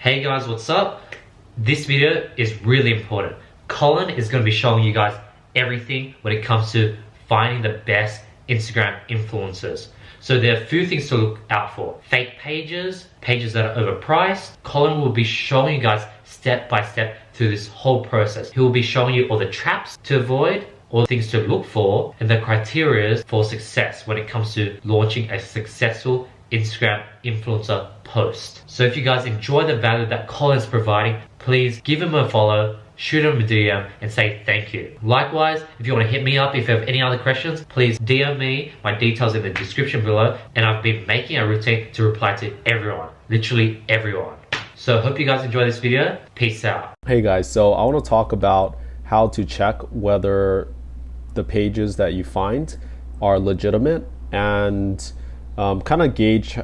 Hey guys, what's up? This video is really important. Colin is going to be showing you guys everything when it comes to finding the best Instagram influencers. So there are a few things to look out for. Fake pages, pages that are overpriced. Colin will be showing you guys step by step through this whole process. He will be showing you all the traps to avoid, all the things to look for, and the criteria for success when it comes to launching a successful Instagram influencer post. So if you guys enjoy the value that Colin's providing, please give him a follow, shoot him a DM and say thank you. Likewise, if you want to hit me up, if you have any other questions, please DM me. My details in the description below, and I've been making a routine to reply to everyone, literally everyone. So hope you guys enjoy this video. Peace out. Hey guys, so I want to talk about how to check whether the pages that you find are legitimate and kind of gauge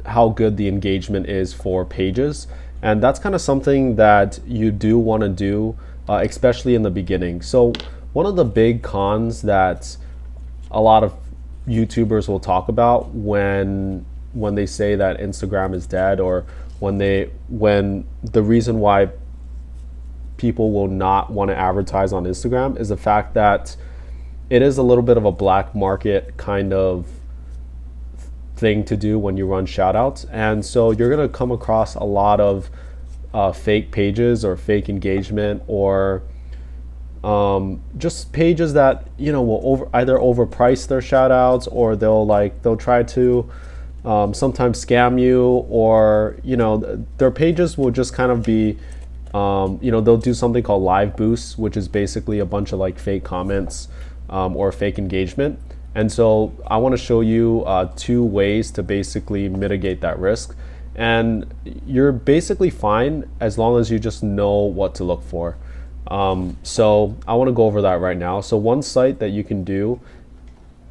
how good the engagement is for pages. And that's kind of something that you do want to do, especially in the beginning. So one of the big cons that a lot of YouTubers will talk about when they say that Instagram is dead, or when the reason why people will not want to advertise on Instagram is the fact that it is a little bit of a black market kind of thing to do when you run shoutouts. And so you're going to come across a lot of fake pages or fake engagement, or just pages that, you know, will either overprice their shoutouts, or they'll try to sometimes scam you, or, you know, their pages will just kind of be you know, they'll do something called live boosts, which is basically a bunch of like fake comments or fake engagement. And so I want to show you 2 ways to basically mitigate that risk. And you're basically fine as long as you just know what to look for. So I want to go over that right now. So one site that you can do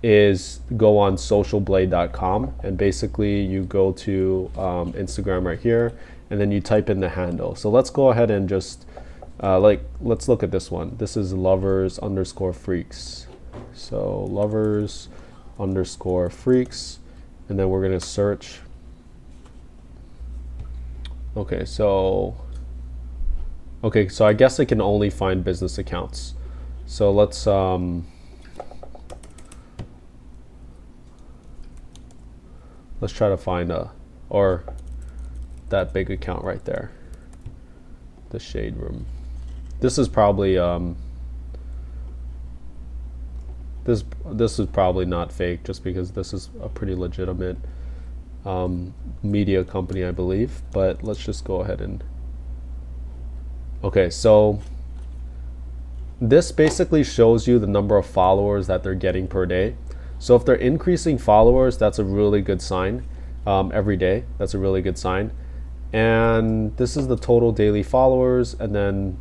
is go on socialblade.com, and basically you go to Instagram right here, and then you type in the handle. So let's go ahead and just let's look at this one. This is lovers_freaks. So lovers_freaks, and then we're gonna search. Okay, so I guess I can only find business accounts. So let's try to find that big account right there, the Shade Room. This is probably this is probably not fake, just because this is a pretty legitimate media company, I believe. But let's just go ahead and okay, so this basically shows you the number of followers that they're getting per day. So if they're increasing followers, that's a really good sign. Every day, that's a really good sign. And this is the total daily followers, and then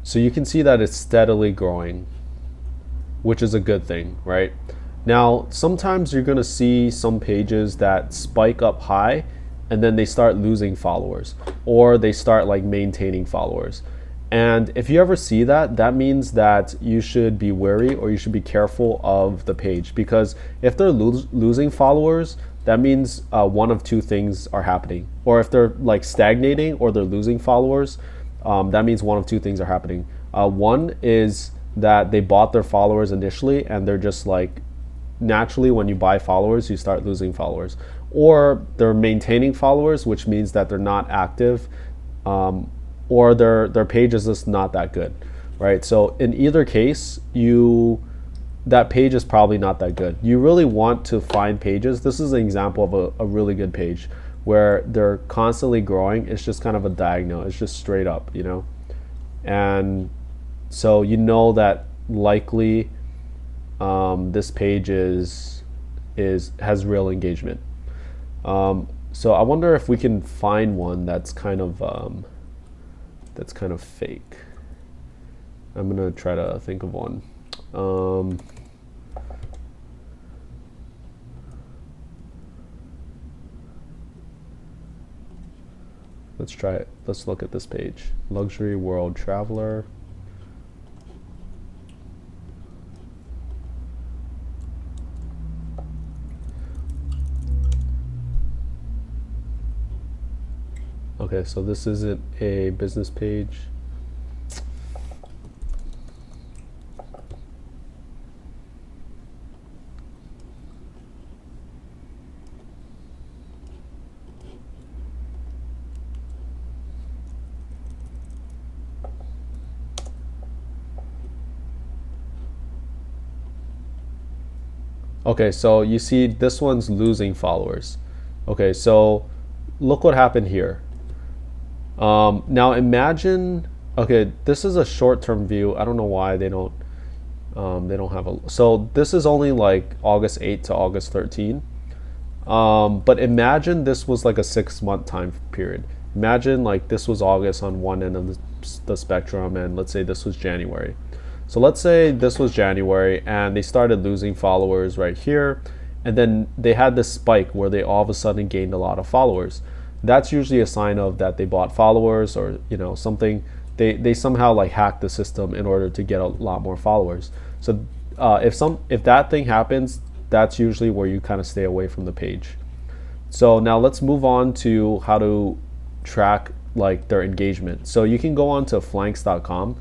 so you can see that it's steadily growing, which is a good thing, right? Now sometimes you're gonna see some pages that spike up high and then they start losing followers, or they start like maintaining followers. And if you ever see that, that means that you should be wary, or you should be careful of the page, because if they're losing followers, that means one of 2 things are happening. Or if they're like stagnating or they're losing followers, that means one of 2 things are happening. One is that they bought their followers initially, and they're just like, naturally when you buy followers, you start losing followers. Or they're maintaining followers, which means that they're not active, or their page is just not that good, right? So in either case, that page is probably not that good. You really want to find pages. This is an example of a really good page where they're constantly growing. It's just kind of a diagonal. It's just straight up, you know? And so you know that likely this page has real engagement. So I wonder if we can find one that's kind of fake. I'm gonna try to think of one. Let's try it. Let's look at this page. Luxury World Traveler. Okay, so this isn't a business page. Okay, so you see this one's losing followers. Okay, so look what happened here. Now imagine, okay, this is a short-term view. I don't know why they don't have a, so this is only like August 8 to August 13. But imagine this was like a 6-month time period. Imagine like this was August on one end of the spectrum, and let's say this was January. So let's say this was January and they started losing followers right here, and then they had this spike where they all of a sudden gained a lot of followers. That's usually a sign of that they bought followers, or something. They somehow like hacked the system in order to get a lot more followers. So if that thing happens, that's usually where you kind of stay away from the page. So now let's move on to how to track like their engagement. So you can go on to flanks.com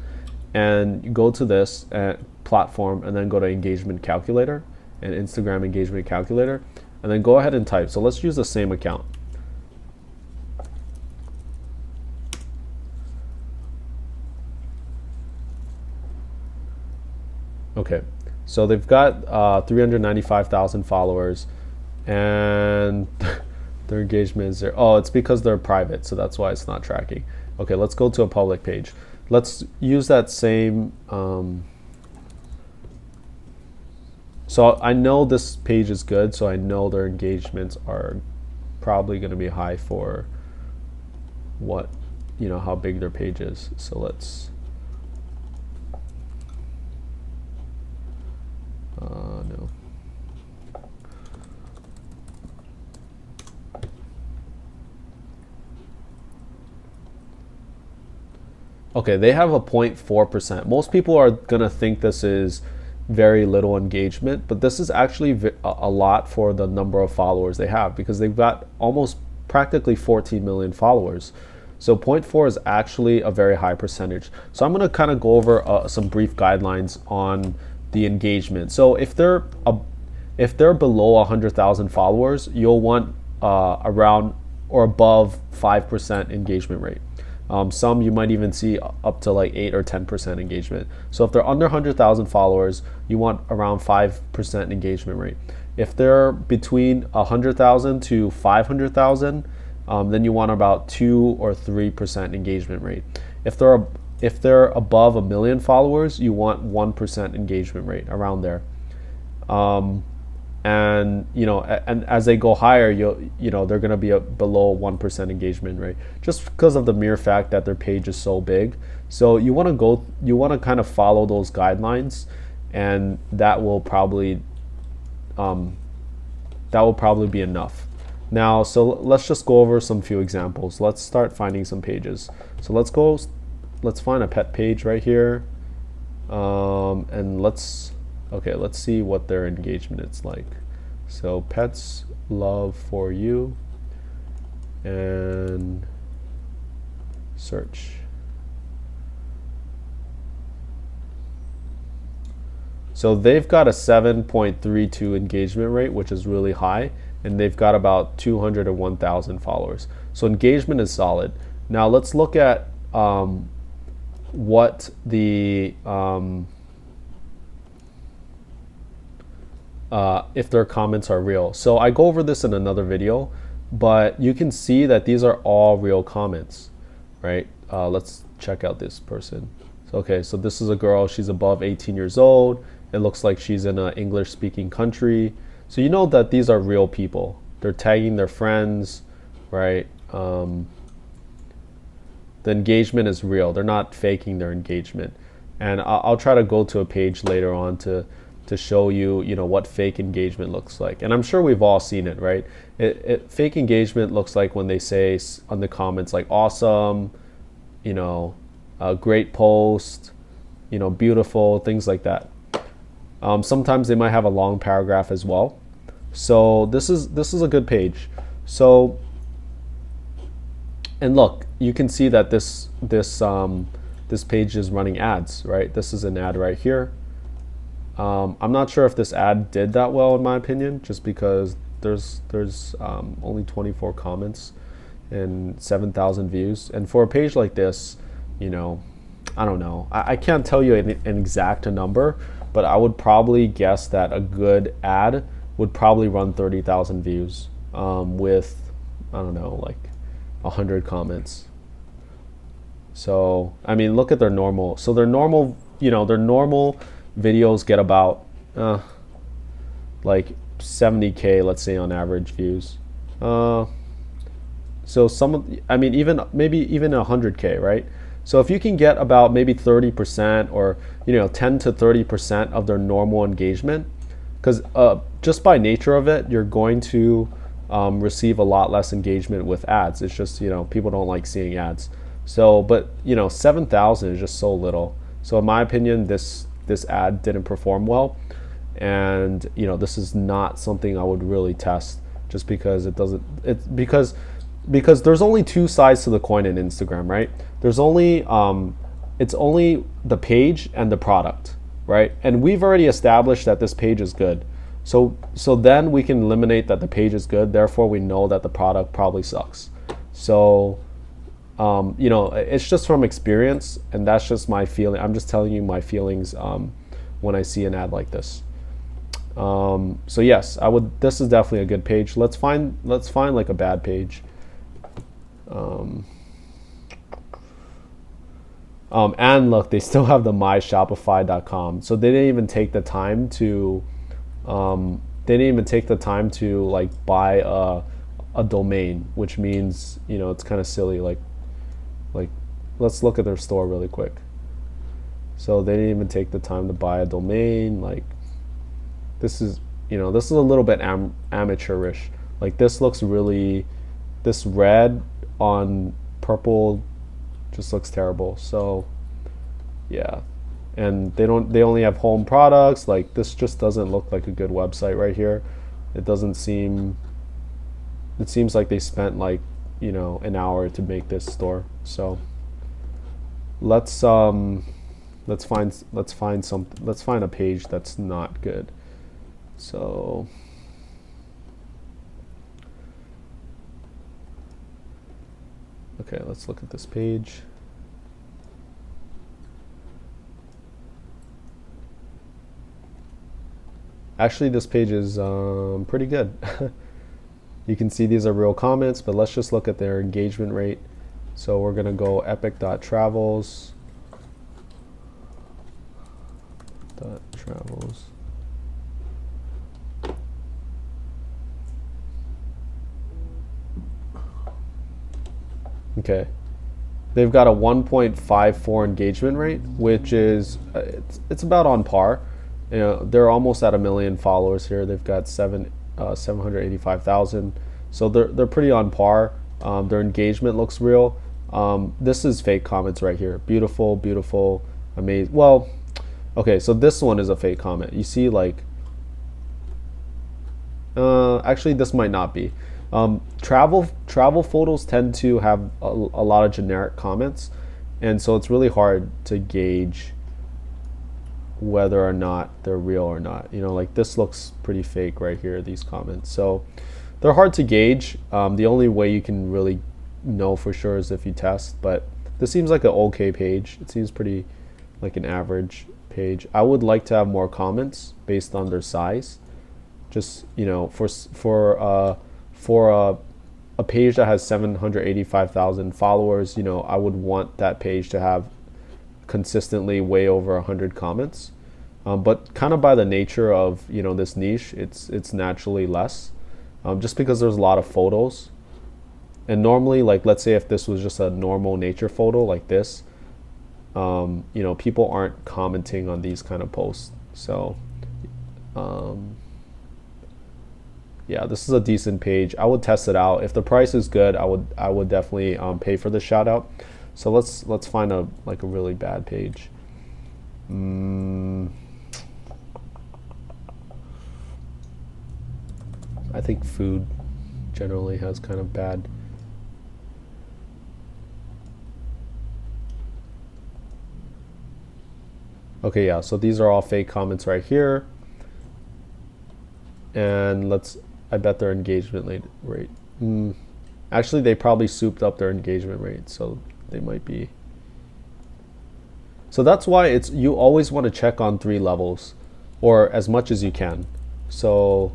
and go to this platform, and then go to engagement calculator and Instagram engagement calculator, and then go ahead and type. So let's use the same account. Okay, so they've got 395,000 followers, and their engagement is 0. Oh, it's because they're private, so that's why it's not tracking. Okay, let's go to a public page. Let's use that same. So I know this page is good, so I know their engagements are probably going to be high for what, how big their page is. So let's. No. Okay, they have a 0.4%. Most people are going to think this is very little engagement, but this is actually a lot for the number of followers they have, because they've got almost practically 14 million followers. So 0.4 is actually a very high percentage. So I'm going to kind of go over some brief guidelines on the engagement. So if they're below 100,000 followers, you'll want around or above 5% engagement rate. Some you might even see up to like 8 or 10% engagement. So if they're under 100,000 followers, you want around 5% engagement rate. If they're between 100,000 to 500,000, then you want about 2 or 3% engagement rate. If they're above 1 million followers, you want 1% engagement rate, around there. And as they go higher, they're going to be below 1% engagement rate, just because of the mere fact that their page is so big. So you want to kind of follow those guidelines, and that will probably be enough. Now, so let's just go over some few examples. Let's start finding some pages. So let's find a pet page right here, and let's see what their engagement is like. So pets love for you, and search. So they've got a 7.32 engagement rate, which is really high, and they've got about 201,000 followers. So engagement is solid. Now let's look at what the if their comments are real. So I go over this in another video, but you can see that these are all real comments, right? Let's check out this person. Okay, so this is a girl. She's above 18 years old. It looks like she's in an English-speaking country. So you know that these are real people. They're tagging their friends, right? The engagement is real. They're not faking their engagement. And I'll try to go to a page later on to show you, what fake engagement looks like. And I'm sure we've all seen it, right? Fake engagement looks like when they say on the comments like awesome, a great post, beautiful, things like that. Sometimes they might have a long paragraph as well. So this is a good page. So And look, you can see that this page is running ads, right? This is an ad right here. I'm not sure if this ad did that well in my opinion, just because there's only 24 comments and 7,000 views. And for a page like this, you know, I don't know. I can't tell you an exact number, but I would probably guess that a good ad would probably run 30,000 views with, I don't know, like 100 comments. So, I mean, look at their normal. So their normal, you know, their normal videos get about like 70K, let's say, on average views. So I mean, even maybe even 100K, right? So if you can get about maybe 30% or, you know, 10 to 30% of their normal engagement, because just by nature of it, you're going to receive a lot less engagement with ads. It's just, you know, people don't like seeing ads. So, but, you know, 7,000 is just so little. So in my opinion, this ad didn't perform well. And, you know, this is not something I would really test, just because because there's only two sides to the coin in Instagram, right? There's only it's only the page and the product, right? And we've already established that this page is good. So then we can eliminate that the page is good, therefore we know that the product probably sucks. So you know, it's just from experience, and that's just my feeling. I'm just telling you my feelings when I see an ad like this. So yes, I would. This is definitely a good page. Let's find like a bad page. And look, they still have the myshopify.com. So they didn't even take the time to like buy a domain, which means, you know, it's kind of silly. Like let's look at their store really quick. So they didn't even take the time to buy a domain. Like, this is, you know, this is a little bit amateurish. Like, this looks really, this red on purple just looks terrible. So yeah, and they only have home products. Like, this just doesn't look like a good website right here. It seems like they spent, like, you know, an hour to make this store. So let's find a page that's not good. So okay, let's look at this page. Actually, this page is pretty good. You can see these are real comments, but let's just look at their engagement rate. So we're gonna go epic.travels. Okay, they've got a 1.54 engagement rate, which is it's about on par. You know, they're almost at 1 million followers here. They've got 785,000, so they're pretty on par. Their engagement looks real. This is fake comments right here. Beautiful, beautiful, amazing. Well, okay, so this one is a fake comment. You see, like, actually this might not be. Travel photos tend to have a lot of generic comments, and so it's really hard to gauge whether or not they're real or not. You know, like, this looks pretty fake right here, these comments. So they're hard to gauge. The only way you can really know for sure is if you test, but this seems like an okay page. It seems pretty like an average page. I would like to have more comments based on their size. Just, you know, for a page that has 785,000 followers, you know, I would want that page to have consistently way over 100 comments. But kind of by the nature of, you know, this niche, it's naturally less, just because there's a lot of photos. And normally, like, let's say if this was just a normal nature photo like this, you know, people aren't commenting on these kind of posts. So yeah, this is a decent page. I would test it out. If the price is good, I would definitely pay for the shout out. So let's find a really bad page. I think food generally has kind of bad. Okay, yeah, so these are all fake comments right here. And I bet their engagement rate. Actually, they probably souped up their engagement rate, so they might be. So that's why you always want to check on 3 levels, or as much as you can. So,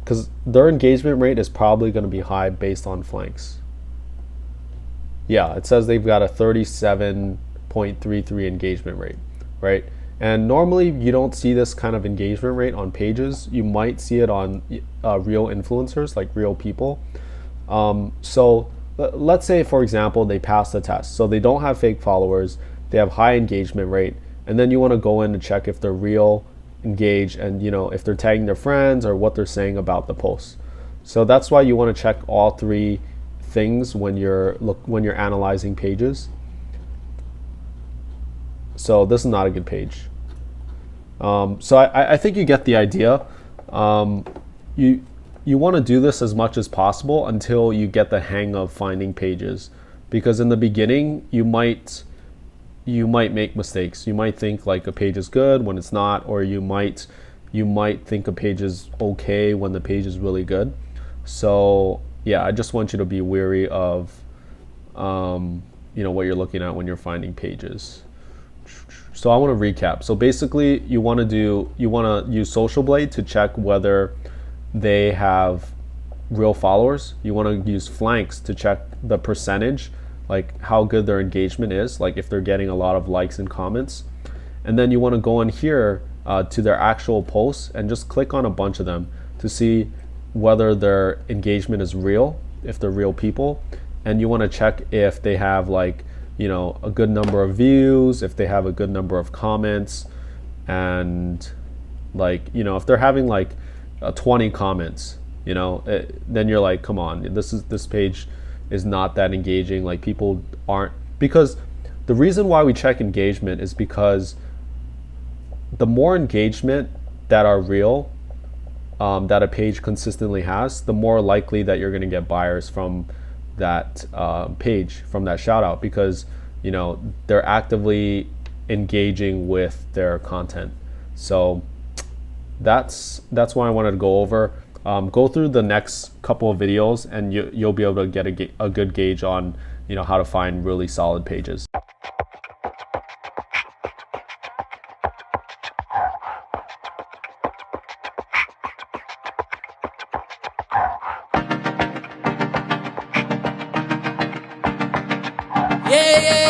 because their engagement rate is probably going to be high based on flanks. Yeah, it says they've got a 37.33 engagement rate, right? And normally you don't see this kind of engagement rate on pages. You might see it on real influencers, like real people. So let's say, for example, they pass the test. So they don't have fake followers, they have high engagement rate, and then you want to go in and check if they're real, engaged, and if they're tagging their friends or what they're saying about the post. So that's why you want to check all 3 things when you're analyzing pages. So this is not a good page. So I think you get the idea. You want to do this as much as possible until you get the hang of finding pages, because in the beginning you might make mistakes. You might think like a page is good when it's not, or you might think a page is okay when the page is really good. So yeah, I just want you to be wary of what you're looking at when you're finding pages. So I want to recap. So basically you want to use Social Blade to check whether they have real followers. You want to use flanks to check the percentage, like how good their engagement is, like if they're getting a lot of likes and comments. And then you want to go in here to their actual posts and just click on a bunch of them to see whether their engagement is real, if they're real people. And you want to check if they have like a good number of views, if they have a good number of comments, and like if they're having like 20 comments, then you're like, come on, this page is not that engaging. Like people aren't, because the reason why we check engagement is because the more engagement that are real, that a page consistently has, the more likely that you're going to get buyers from that page, from that shout out, because they're actively engaging with their content. So that's why I wanted to go over. Go through the next couple of videos and you'll be able to get a good gauge on how to find really solid pages. Yeah, yeah.